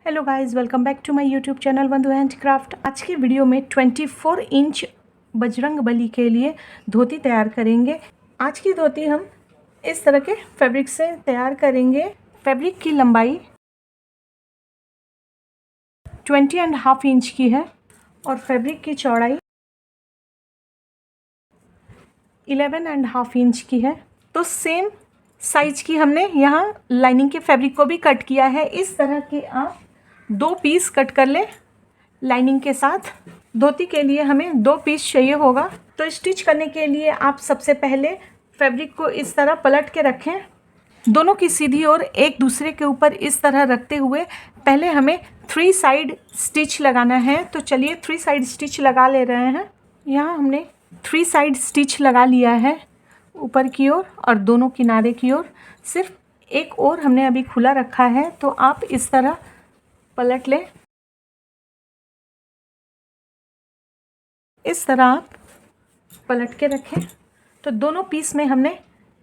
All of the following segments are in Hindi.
Hello guys, welcome back to my YouTube channel Bandhu handcraft. आज की वीडियो में 24 इंच बजरंगबली के लिए धोती तैयार करेंगे। आज की धोती हम इस तरह के फैब्रिक से तैयार करेंगे। फैब्रिक की लंबाई 20.5 इंच की है और फैब्रिक की चौड़ाई 11.5 इंच की है। तो सेम साइज की हमने यहाँ लाइनिंग के फैब्रिक को भी कट किया है। इस तरह के आप 2 पीस कट कर लें लाइनिंग के साथ। धोती के लिए हमें 2 पीस चाहिए होगा। तो स्टिच करने के लिए आप सबसे पहले फैब्रिक को इस तरह पलट के रखें, दोनों की सीधी ओर एक दूसरे के ऊपर इस तरह रखते हुए पहले हमें 3 साइड स्टिच लगाना है। तो चलिए 3 साइड स्टिच लगा ले रहे हैं। यहाँ हमने 3 साइड स्टिच लगा लिया है, ऊपर की ओर और दोनों किनारे की ओर। सिर्फ एक ओर हमने अभी खुला रखा है, तो आप इस तरह पलट लें। इस तरह आप पलट के रखें। तो दोनों पीस में हमने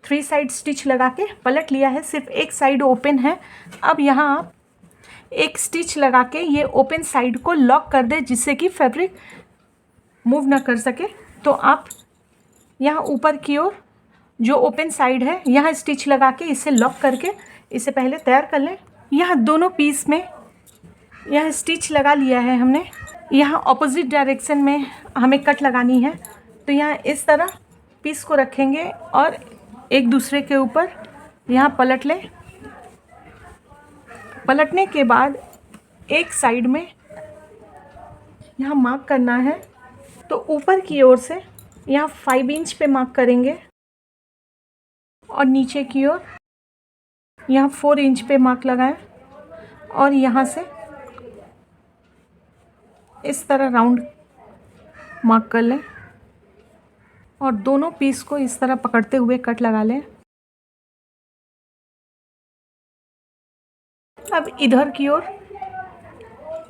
3 साइड स्टिच लगा के पलट लिया है, सिर्फ एक साइड ओपन है। अब यहाँ आप एक स्टिच लगा के ये ओपन साइड को लॉक कर दें, जिससे कि फैब्रिक मूव ना कर सके। तो आप यहाँ ऊपर की ओर जो ओपन साइड है यहाँ स्टिच लगा के इसे लॉक करके इसे पहले तैयार कर लें। यहाँ दोनों पीस में यह स्टिच लगा लिया है हमने। यहाँ ऑपोजिट डायरेक्शन में हमें कट लगानी है। तो यहाँ इस तरह पीस को रखेंगे और एक दूसरे के ऊपर यहाँ पलट लें। पलटने के बाद एक साइड में यहाँ मार्क करना है। तो ऊपर की ओर से यहाँ 5 इंच पे मार्क करेंगे और नीचे की ओर यहाँ 4 इंच पे मार्क लगाएं और यहाँ से इस तरह राउंड मार्क कर लें और दोनों पीस को इस तरह पकड़ते हुए कट लगा लें। अब इधर की ओर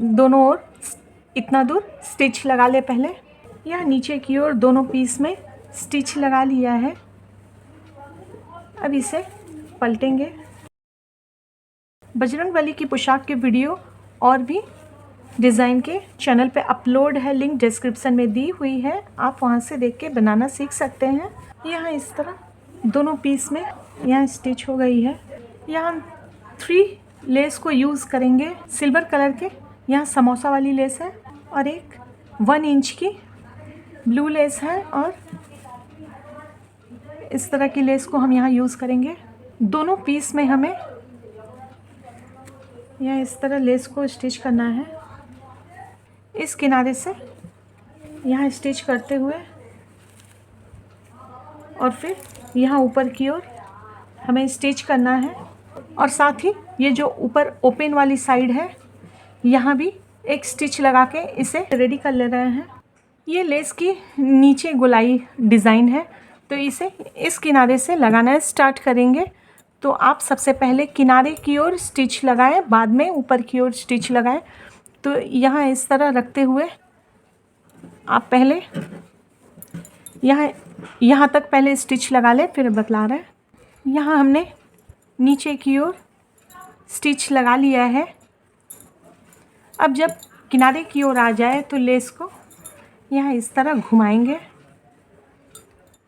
दोनों ओर इतना दूर स्टिच लगा ले पहले। यहाँ नीचे की ओर दोनों पीस में स्टिच लगा लिया है। अब इसे पलटेंगे। बजरंगबली की पोशाक के वीडियो और भी डिज़ाइन के चैनल पे अपलोड है, लिंक डिस्क्रिप्शन में दी हुई है, आप वहाँ से देख के बनाना सीख सकते हैं। यहाँ इस तरह दोनों पीस में यहाँ स्टिच हो गई है। यहाँ 3 लेस को यूज़ करेंगे सिल्वर कलर के। यहाँ समोसा वाली लेस है और एक 1 इंच की ब्लू लेस है और इस तरह की लेस को हम यहाँ यूज़ करेंगे। दोनों पीस में हमें यहाँ इस तरह लेस को स्टिच करना है। इस किनारे से यहाँ स्टिच करते हुए और फिर यहाँ ऊपर की ओर हमें स्टिच करना है और साथ ही ये जो ऊपर ओपन वाली साइड है यहाँ भी एक स्टिच लगा के इसे रेडी कर ले रहे हैं। ये लेस की नीचे गोलाई डिज़ाइन है, तो इसे इस किनारे से लगाना स्टार्ट करेंगे। तो आप सबसे पहले किनारे की ओर स्टिच लगाएं, बाद में ऊपर की ओर स्टिच लगाएं। तो यहाँ इस तरह रखते हुए आप पहले यहाँ तक पहले स्टिच लगा लें, फिर बतला रहे हैं। यहाँ हमने नीचे की ओर स्टिच लगा लिया है। अब जब किनारे की ओर आ जाए तो लेस को यहाँ इस तरह घुमाएंगे।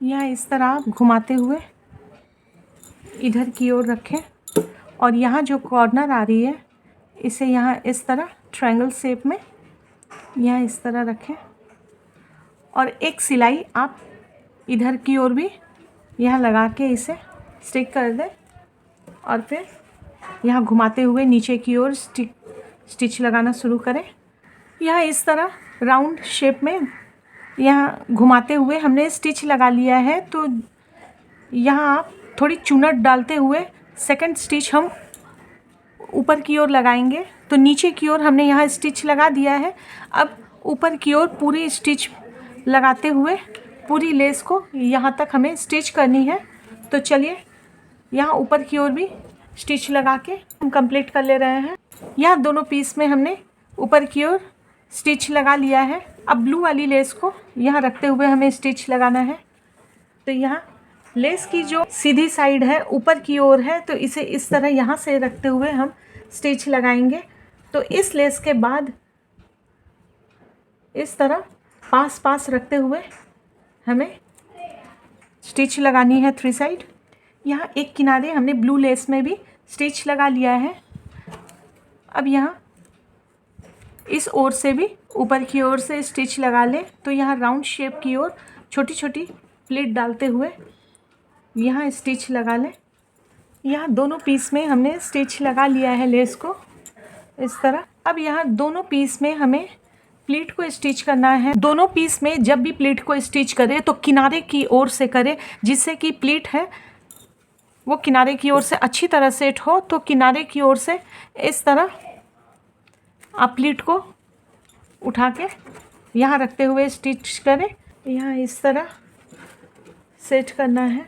यहाँ इस तरह आप घुमाते हुए इधर की ओर रखें और यहाँ जो कॉर्नर आ रही है इसे यहाँ इस तरह ट्रायंगल शेप में यहाँ इस तरह रखें और एक सिलाई आप इधर की ओर भी यहाँ लगा के इसे स्टिक कर दें और फिर यहाँ घुमाते हुए नीचे की ओर स्टिच लगाना शुरू करें। यहाँ इस तरह राउंड शेप में यहाँ घुमाते हुए हमने स्टिच लगा लिया है। तो यहाँ आप थोड़ी चुनट डालते हुए सेकंड स्टिच हम ऊपर की ओर लगाएंगे। तो नीचे की ओर हमने यहाँ स्टिच लगा दिया है। अब ऊपर की ओर पूरी स्टिच लगाते हुए पूरी लेस को यहाँ तक हमें स्टिच करनी है। तो चलिए यहाँ ऊपर की ओर भी स्टिच लगा के हम कंप्लीट कर ले रहे हैं। यहाँ दोनों पीस में हमने ऊपर की ओर स्टिच लगा लिया है। अब ब्लू वाली लेस को यहाँ रखते हुए हमें स्टिच लगाना है। तो यहाँ लेस की जो सीधी साइड है ऊपर की ओर है, तो इसे इस तरह यहाँ से रखते हुए हम स्टिच लगाएंगे। तो इस लेस के बाद इस तरह पास पास रखते हुए हमें स्टिच लगानी है 3 साइड। यहाँ एक किनारे हमने ब्लू लेस में भी स्टिच लगा लिया है। अब यहाँ इस ओर से भी ऊपर की ओर से स्टिच लगा लें। तो यहाँ राउंड शेप की ओर छोटी छोटी प्लीट डालते हुए यहाँ स्टिच लगा लें। यहाँ दोनों पीस में हमने स्टिच लगा लिया है लेस को इस तरह। अब यहाँ दोनों पीस में हमें प्लीट को स्टिच करना है। दोनों पीस में जब भी प्लीट को स्टिच करें तो किनारे की ओर से करें, जिससे कि प्लीट है वो किनारे की ओर से अच्छी तरह सेट हो। तो किनारे की ओर से इस तरह आप प्लीट को उठा के यहाँ रखते हुए स्टिच करें। यहाँ इस तरह सेट करना है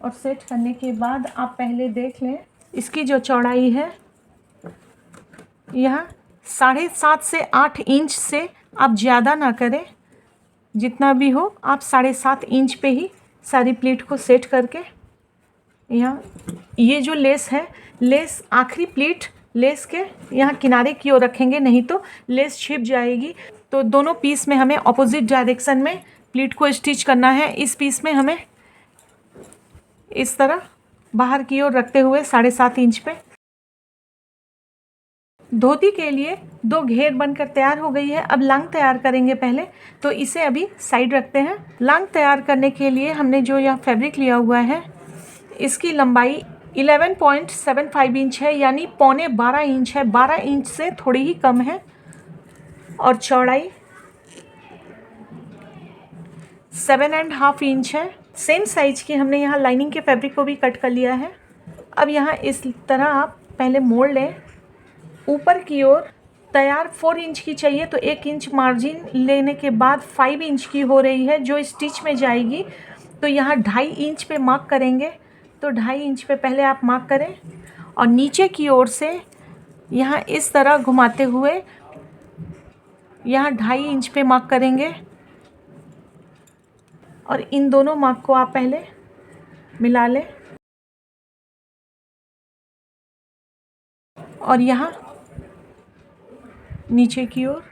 और सेट करने के बाद आप पहले देख लें इसकी जो चौड़ाई है, यहाँ 7.5 से 8 इंच से आप ज़्यादा ना करें, जितना भी हो आप 7.5 इंच पे ही सारी प्लीट को सेट करके यहाँ ये जो लेस है, लेस आखिरी प्लीट लेस के यहाँ किनारे की ओर रखेंगे, नहीं तो लेस छिप जाएगी। तो दोनों पीस में हमें ऑपोजिट डायरेक्शन में प्लीट को स्टिच करना है। इस पीस में हमें इस तरह बाहर की ओर रखते हुए 7.5 इंच पे। धोती के लिए 2 घेर बनकर तैयार हो गई है। अब लांग तैयार करेंगे पहले, तो इसे अभी साइड रखते हैं। लांग तैयार करने के लिए हमने जो यह फैब्रिक लिया हुआ है, इसकी लंबाई 11.75 इंच है, यानी 12.25 इंच है। 12 इंच से थोड़ी ही कम है। और चौड़ाई 7.5 इंच है। सेम साइज की हमने यहाँ लाइनिंग के फैब्रिक को भी कट कर लिया है। अब यहाँ इस तरह आप पहले मोड़ लें। ऊपर की ओर तैयार 4 इंच की चाहिए, तो 1 इंच मार्जिन लेने के बाद 5 इंच की हो रही है जो स्टिच में जाएगी। तो यहाँ 2.5 इंच पे मार्क करेंगे। तो 2.5 इंच पे पहले आप मार्क करें और नीचे की ओर से यहाँ इस तरह घुमाते हुए यहाँ 2.5 इंच पे मार्क करेंगे। और इन दोनों मार्क को आप पहले मिला लें और यहाँ नीचे की ओर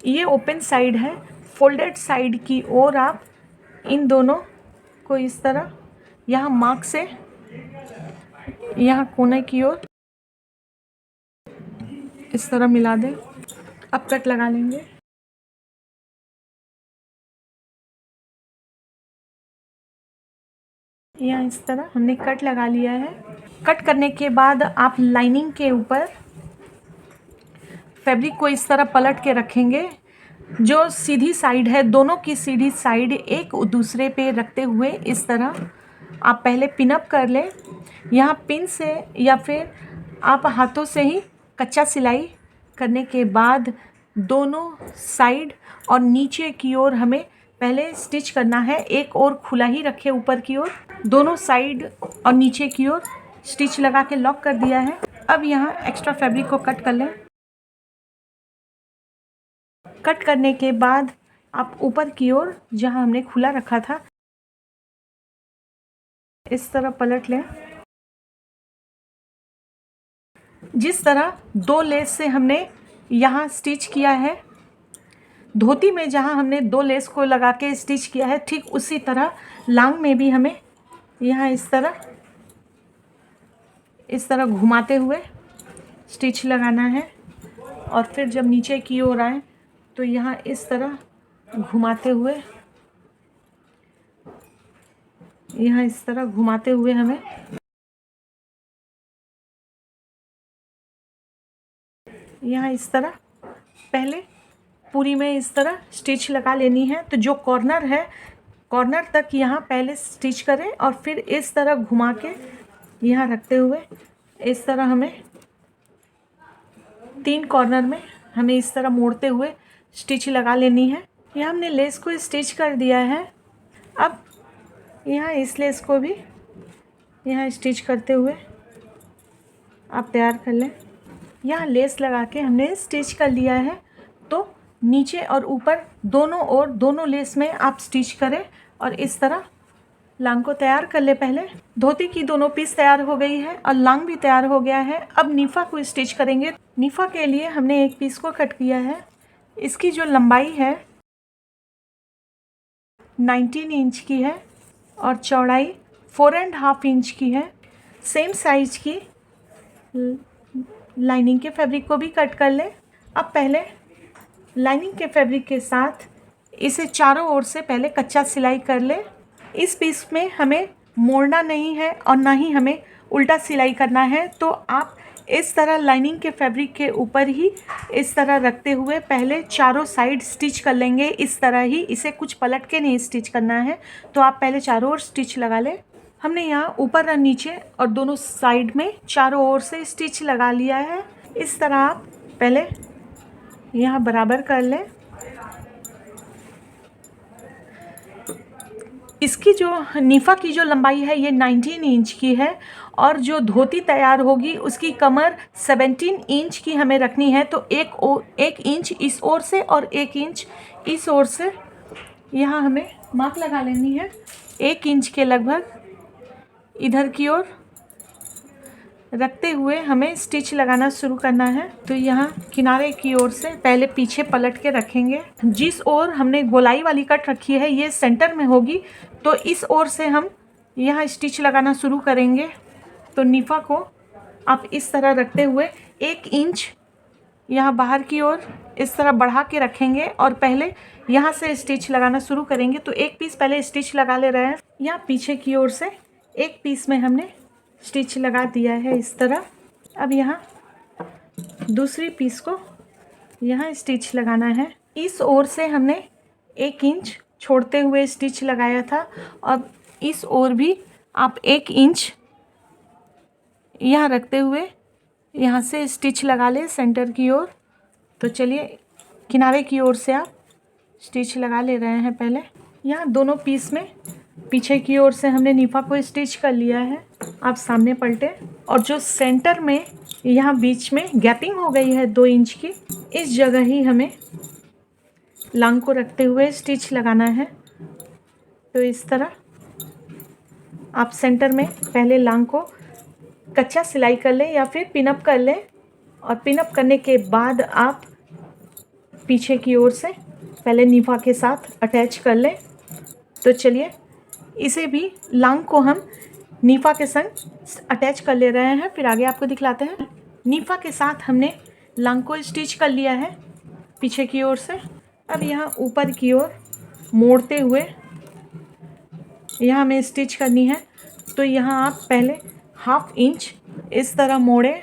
ये ओपन साइड है, फोल्डेड साइड की ओर आप इन दोनों को इस तरह यहाँ मार्क से यहाँ कोने की ओर इस तरह मिला दें। अब कट लगा लेंगे। यहाँ इस तरह हमने कट लगा लिया है। कट करने के बाद आप लाइनिंग के ऊपर फैब्रिक को इस तरह पलट के रखेंगे। जो सीधी साइड है, दोनों की सीधी साइड एक दूसरे पे रखते हुए इस तरह आप पहले पिन अप कर लें। यहाँ पिन से या फिर आप हाथों से ही कच्चा सिलाई करने के बाद दोनों साइड और नीचे की ओर हमें पहले स्टिच करना है। एक ओर खुला ही रखे ऊपर की ओर, दोनों साइड और नीचे की ओर स्टिच लगा के लॉक कर दिया है। अब यहाँ एक्स्ट्रा फैब्रिक को कट कर लें। कट करने के बाद आप ऊपर की ओर जहाँ हमने खुला रखा था इस तरह पलट लें। जिस तरह 2 लेस से हमने यहाँ स्टिच किया है, धोती में जहाँ हमने 2 लेस को लगा के स्टिच किया है, ठीक उसी तरह लांग में भी हमें यहाँ इस तरह घुमाते हुए स्टिच लगाना है। और फिर जब नीचे की ओर आए तो यहाँ इस तरह घुमाते हुए हमें यहाँ इस तरह पहले पूरी में इस तरह स्टिच लगा लेनी है। तो जो कॉर्नर है, कॉर्नर तक यहाँ पहले स्टिच करें और फिर इस तरह घुमा के यहाँ रखते हुए इस तरह हमें 3 कॉर्नर में हमें इस तरह मोड़ते हुए स्टिच लगा लेनी है। यहाँ हमने लेस को स्टिच कर दिया है। अब यहाँ इस लेस को भी यहाँ स्टिच करते हुए आप तैयार कर लें। यहाँ लेस लगा के हमने स्टिच कर लिया है। तो नीचे और ऊपर दोनों लेस में आप स्टिच करें और इस तरह लांग को तैयार कर ले। पहले धोती की दोनों पीस तैयार हो गई है और लांग भी तैयार हो गया है। अब नीफा को स्टिच करेंगे। नीफा के लिए हमने एक पीस को कट किया है। इसकी जो लंबाई है 19 इंच की है और चौड़ाई 4.5 इंच की है। सेम साइज की लाइनिंग के फैब्रिक को भी कट कर ले। अब पहले लाइनिंग के फैब्रिक के साथ इसे चारों ओर से पहले कच्चा सिलाई कर ले। इस पीस में हमें मोड़ना नहीं है और ना ही हमें उल्टा सिलाई करना है, तो आप इस तरह लाइनिंग के फैब्रिक के ऊपर ही इस तरह रखते हुए पहले चारों साइड स्टिच कर लेंगे। इस तरह ही, इसे कुछ पलट के नहीं स्टिच करना है। तो आप पहले चारों ओर स्टिच लगा ले। हमने यहाँ ऊपर और नीचे और दोनों साइड में चारों ओर से स्टिच लगा लिया है। इस तरह आप पहले यहाँ बराबर कर लें। इसकी जो नीफा की जो लंबाई है ये 19 इंच की है और जो धोती तैयार होगी उसकी कमर 17 इंच की हमें रखनी है। तो एक इंच इस ओर से और 1 इंच इस ओर से यहाँ हमें माप लगा लेनी है। 1 इंच के लगभग इधर की ओर रखते हुए हमें स्टिच लगाना शुरू करना है। तो यहाँ किनारे की ओर से पहले पीछे पलट के रखेंगे। जिस ओर हमने गोलाई वाली कट रखी है ये सेंटर में होगी, तो इस ओर से हम यहाँ स्टिच लगाना शुरू करेंगे। तो नीफा को आप इस तरह रखते हुए 1 इंच यहाँ बाहर की ओर इस तरह बढ़ा के रखेंगे और पहले यहाँ से स्टिच लगाना शुरू करेंगे। तो एक पीस पहले स्टिच लगा ले रहे हैं। यहाँ पीछे की ओर से एक पीस में हमने स्टिच लगा दिया है इस तरह। अब यहाँ दूसरी पीस को यहाँ स्टिच लगाना है। इस ओर से हमने 1 इंच छोड़ते हुए स्टिच लगाया था और इस ओर भी आप 1 इंच यहाँ रखते हुए यहाँ से स्टिच लगा ले सेंटर की ओर। तो चलिए किनारे की ओर से आप स्टिच लगा ले रहे हैं। पहले यहाँ दोनों पीस में पीछे की ओर से हमने नीफा को स्टिच कर लिया है। आप सामने पलटे और जो सेंटर में यहाँ बीच में गैपिंग हो गई है 2 इंच की, इस जगह ही हमें लांग को रखते हुए स्टिच लगाना है। तो इस तरह आप सेंटर में पहले लांग को कच्चा सिलाई कर लें या फिर पिनअप कर लें और पिनअप करने के बाद आप पीछे की ओर से पहले नीफा के साथ अटैच कर लें। तो चलिए इसे भी लांग को हम नीफा के संग अटैच कर ले रहे हैं, फिर आगे आपको दिखलाते हैं। नीफा के साथ हमने लांग को स्टिच कर लिया है पीछे की ओर से। अब यहाँ ऊपर की ओर मोड़ते हुए यहाँ हमें स्टिच करनी है। तो यहाँ आप पहले 1/2 इंच इस तरह मोड़ें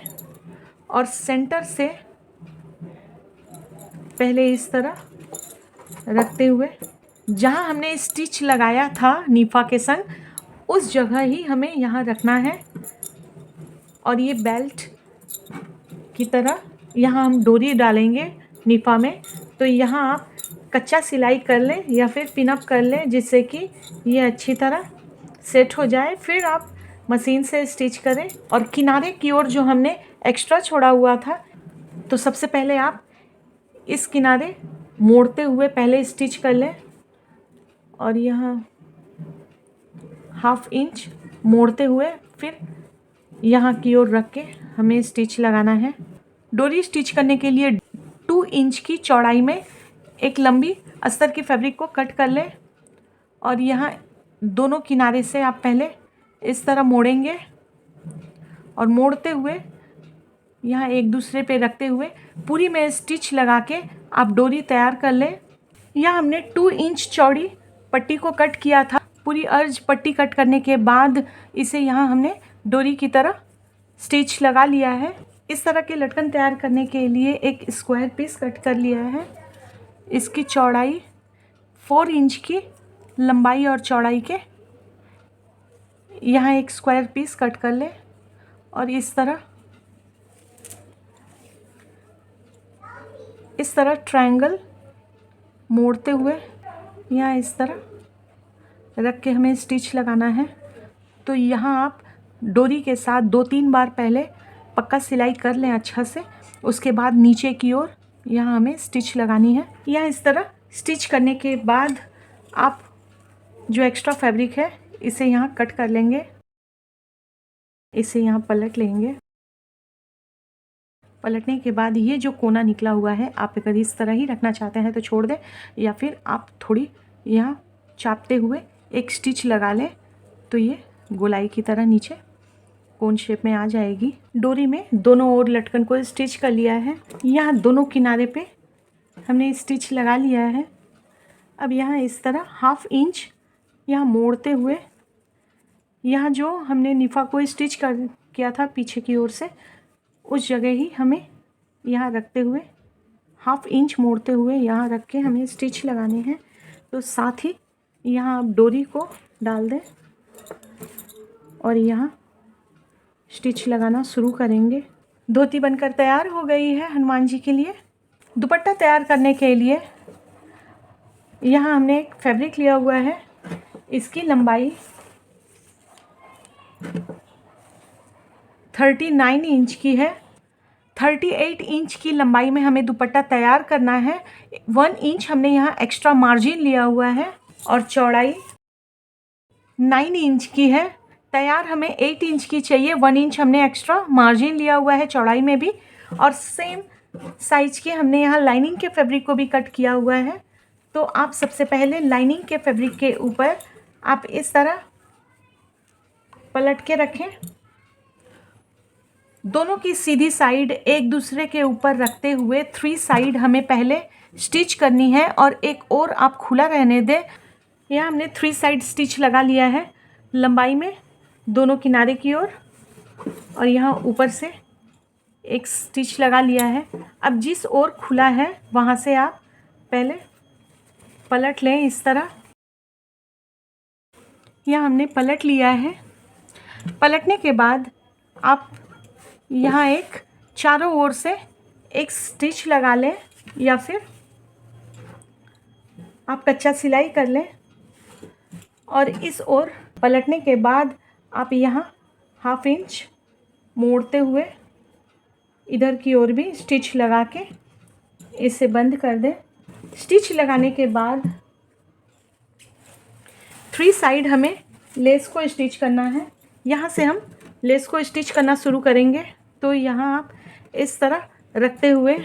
और सेंटर से पहले इस तरह रखते हुए जहाँ हमने स्टिच लगाया था नीफा के संग उस जगह ही हमें यहाँ रखना है। और ये बेल्ट की तरह यहाँ हम डोरी डालेंगे नीफा में। तो यहाँ आप कच्चा सिलाई कर लें या फिर पिनअप कर लें जिससे कि ये अच्छी तरह सेट हो जाए। फिर आप मशीन से स्टिच करें। और किनारे की ओर जो हमने एक्स्ट्रा छोड़ा हुआ था, तो सबसे पहले आप इस किनारे मोड़ते हुए पहले स्टिच कर लें और यहाँ 1/2 इंच मोड़ते हुए फिर यहाँ की ओर रख के हमें स्टिच लगाना है। डोरी स्टिच करने के लिए 2 इंच की चौड़ाई में एक लंबी अस्तर की फैब्रिक को कट कर लें और यहाँ दोनों किनारे से आप पहले इस तरह मोड़ेंगे और मोड़ते हुए यहाँ एक दूसरे पे रखते हुए पूरी में स्टिच लगा के आप डोरी तैयार कर लें। यहाँ हमने 2 इंच चौड़ी पट्टी को कट किया था। पूरी अर्ज पट्टी कट करने के बाद इसे यहाँ हमने डोरी की तरह स्टिच लगा लिया है। इस तरह के लटकन तैयार करने के लिए एक स्क्वायर पीस कट कर लिया है। इसकी चौड़ाई 4 इंच की लंबाई और चौड़ाई के यहाँ एक स्क्वायर पीस कट कर ले और इस तरह ट्रायंगल मोड़ते हुए यहाँ इस तरह रख के हमें स्टिच लगाना है। तो यहाँ आप डोरी के साथ 2-3 बार पहले पक्का सिलाई कर लें अच्छा से। उसके बाद नीचे की ओर यहाँ हमें स्टिच लगानी है। यहाँ इस तरह स्टिच करने के बाद आप जो एक्स्ट्रा फैब्रिक है इसे यहाँ कट कर लेंगे, इसे यहाँ पलट लेंगे। पलटने के बाद ये जो कोना निकला हुआ है, आप अगर इस तरह ही रखना चाहते हैं तो छोड़ दें, या फिर आप थोड़ी यहाँ चापते हुए एक स्टिच लगा लें तो ये गोलाई की तरह नीचे कोन शेप में आ जाएगी। डोरी में दोनों ओर लटकन को स्टिच कर लिया है। यहाँ दोनों किनारे पे हमने स्टिच लगा लिया है। अब यहाँ इस तरह 1/2 इंच यहाँ मोड़ते हुए, यहाँ जो हमने निफा को स्टिच किया था पीछे की ओर से, उस जगह ही हमें यहाँ रखते हुए 1/2 इंच मोड़ते हुए यहाँ रख के हमें स्टिच लगाने हैं। तो साथ ही यहाँ आप डोरी को डाल दें और यहाँ स्टिच लगाना शुरू करेंगे। धोती बनकर तैयार हो गई है हनुमान जी के लिए। दुपट्टा तैयार करने के लिए यहाँ हमने एक फैब्रिक लिया हुआ है। इसकी लंबाई 39 इंच की है। 38 इंच की लंबाई में हमें दुपट्टा तैयार करना है। 1 इंच हमने यहाँ एक्स्ट्रा मार्जिन लिया हुआ है और चौड़ाई 9 इंच की है। तैयार हमें 8 इंच की चाहिए। 1 इंच हमने एक्स्ट्रा मार्जिन लिया हुआ है चौड़ाई में भी, और सेम साइज के हमने यहाँ लाइनिंग के फैब्रिक को भी कट किया हुआ है। तो आप सबसे पहले लाइनिंग के फैब्रिक के ऊपर आप इस तरह पलट के रखें। दोनों की सीधी साइड एक दूसरे के ऊपर रखते हुए 3 साइड हमें पहले स्टिच करनी है और एक और आप खुला रहने दें। यहाँ हमने 3 साइड स्टिच लगा लिया है लंबाई में दोनों किनारे की ओर, और यहाँ ऊपर से एक स्टिच लगा लिया है। अब जिस ओर खुला है वहाँ से आप पहले पलट लें इस तरह। यहाँ हमने पलट लिया है। पलटने के बाद आप यहाँ एक चारों ओर से एक स्टिच लगा लें, या फिर आप कच्चा सिलाई कर लें। और इस ओर पलटने के बाद आप यहाँ 1/2 इंच मोड़ते हुए इधर की ओर भी स्टिच लगा के इसे बंद कर दें। स्टिच लगाने के बाद 3 साइड हमें लेस को स्टिच करना है। यहाँ से हम लेस को स्टिच करना शुरू करेंगे। तो यहाँ आप इस तरह रखते हुए,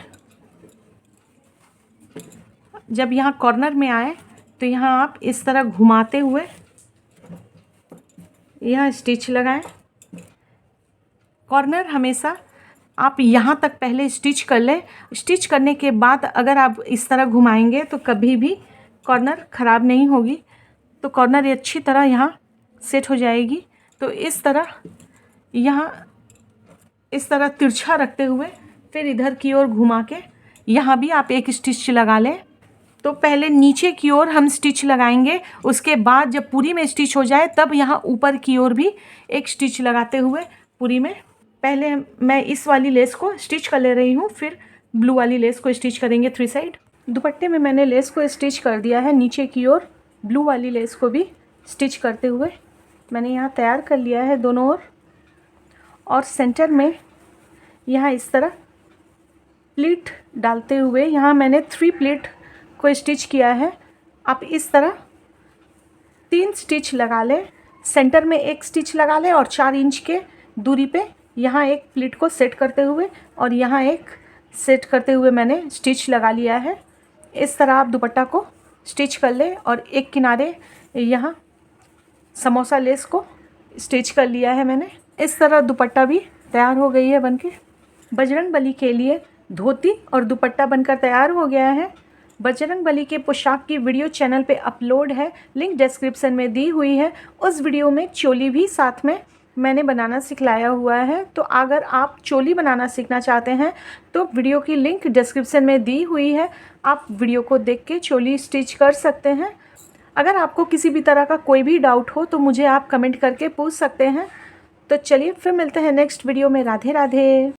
जब यहाँ कॉर्नर में आए तो यहाँ आप इस तरह घुमाते हुए यहाँ स्टिच लगाएं। कॉर्नर हमेशा आप यहाँ तक पहले स्टिच कर लें। स्टिच करने के बाद अगर आप इस तरह घुमाएंगे तो कभी भी कॉर्नर ख़राब नहीं होगी। तो कॉर्नर अच्छी तरह यहाँ सेट हो जाएगी। तो इस तरह यहाँ इस तरह तिरछा रखते हुए फिर इधर की ओर घुमा के यहाँ भी आप एक स्टिच लगा लें। तो पहले नीचे की ओर हम स्टिच लगाएंगे, उसके बाद जब पूरी में स्टिच हो जाए तब यहाँ ऊपर की ओर भी एक स्टिच लगाते हुए पूरी में, पहले मैं इस वाली लेस को स्टिच कर ले रही हूँ, फिर ब्लू वाली लेस को स्टिच करेंगे 3 साइड। दुपट्टे में मैंने लेस को स्टिच कर दिया है। नीचे की ओर ब्लू वाली लेस को भी स्टिच करते हुए मैंने यहाँ तैयार कर लिया है दोनों ओर। और सेंटर में यहाँ इस तरह प्लीट डालते हुए यहाँ मैंने 3 प्लीट को स्टिच किया है। आप इस तरह 3 स्टिच लगा लें। सेंटर में एक स्टिच लगा लें और 4 इंच के दूरी पे यहाँ एक प्लीट को सेट करते हुए और यहाँ एक सेट करते हुए मैंने स्टिच लगा लिया है। इस तरह आप दुपट्टा को स्टिच कर लें और एक किनारे यहाँ समोसा लेस को स्टिच कर लिया है मैंने। इस तरह दुपट्टा भी तैयार हो गई है बनके। बजरंगबली के लिए धोती और दुपट्टा बनकर तैयार हो गया है। बजरंगबली के पोशाक की वीडियो चैनल पे अपलोड है, लिंक डिस्क्रिप्शन में दी हुई है। उस वीडियो में चोली भी साथ में मैंने बनाना सिखलाया हुआ है। तो अगर आप चोली बनाना सीखना चाहते हैं तो वीडियो की लिंक डिस्क्रिप्शन में दी हुई है, आप वीडियो को देख के चोली स्टिच कर सकते हैं। अगर आपको किसी भी तरह का कोई भी डाउट हो तो मुझे आप कमेंट करके पूछ सकते हैं। तो चलिए फिर मिलते हैं नेक्स्ट वीडियो में। राधे राधे।